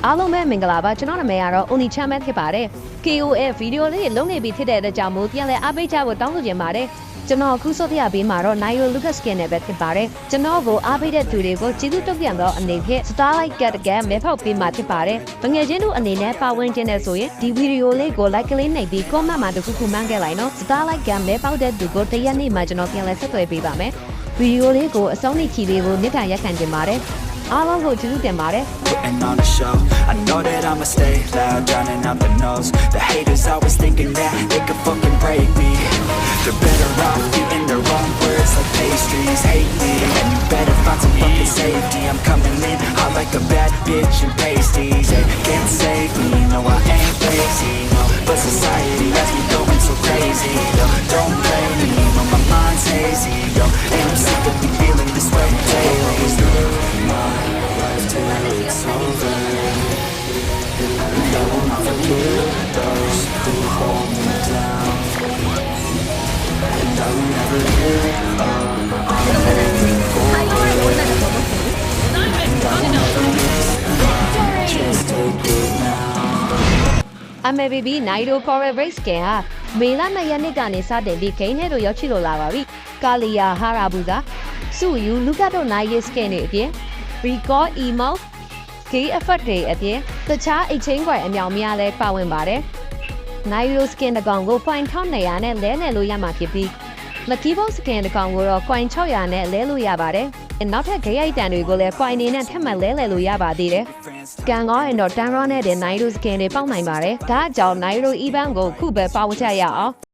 အားလုံးပဲမင်္ဂလာပါကျွန်တော်နာမည်ကတော့ Oni Channel ဖြစ်ပါတယ် KOF ဗီဒီယိုလေးလုံးနေပြီးဖြစ်တဲ့အတွက်ကြောင့်မို့ပြန်လဲအားပေးကြဖို့တောင်းဆိုချင်ပါတယ်ကျွန်တော်အခုဆိုပြပေးမှာတော့ Nairo Lucas Skin နဲ့ပဲဖြစ်ပါတယ်ကျွန်တော်ကိုအားပေးတဲ့သူတွေကိုကျေးဇူးတုံ့ပြန်တော့အနေဖြင့် Starlight Cat ကမဲဖောက်ပေးမှာဖြစ်ပါတယ်တငယ်ချင်းတို့အနေနဲ့ပါဝင်ခြင်းနဲ့ဆိုရင်ဒီဗီဒီယိုလေးကို like လေးနှိပ်ပြီး comment မှာတစ်ခုခုမှန်းခဲ့လိုက်နော် Starlight Cat မဲပေါက်တဲ့သူကိုတရက်နေ့မှာကျွန်တော်ပြန်လဲဆက်သွယ်ပေးပါမယ်ဗီဒီယိုလေးကိုအဆုံးထိကြည့်လေးကိုမြစ်တာရက်ခံတင်ပါတယ်အားလုံးကိုကျေးဇူးတင်ပါတယ် Putting on a show I know that I'ma stay loud, drowning out the noise The haters always thinking that they could fucking break me They're better off eating their own words like pastries Hate me, and you better find some fucking safety I'm coming in hot like a bad bitch and pasties They can't save me, no I ain't lazy No, but society has me going so crazy Yo, don't blame me, no my mind's hazy Yo, and I'm sick of me feeling this way daily Till it's over And I will not forget those who hold me down And I will never give up I'm moving forward And I will never miss Just take it now MLB Nairo Race ကမေလ2ရက်နေ့ကနေစတင်ပြီးဂိမ်းထဲတို့ရောက်ရှိလိုလာပါပြီ။ကာလီယာဟာရာဘူကစုယူလူကတ်တို့နိုင်ရေးစကင်တွေအပြင် Record Emote Key Effect တွေအပြင်တခြား exchange တွေအများများလဲပါဝင်ပါတယ်။ Nairo Skin တစ်ကောင်ကို coin 1200နဲ့လဲလှယ်လို့ရမှာဖြစ်ပြီး Lucky Box Skin တစ်ကောင်ကိုတော့ coin 600နဲ့လဲလို့ရပါတယ်။နောက်ထပ်ဂိမ်းအိုက်တန်တွေကိုလည်း coin တွေနဲ့ထပ်မံလဲလှယ်လို့ရပါသေးတယ်။ကန်ကောင်းရင်တော့တန်ရောနဲ့တဲ့ Nairo Skin တွေပေါက်နိုင်ပါတယ်။ဒါကြောင့် Nairo Event ကိုခုပဲပေါက်ကြရအောင်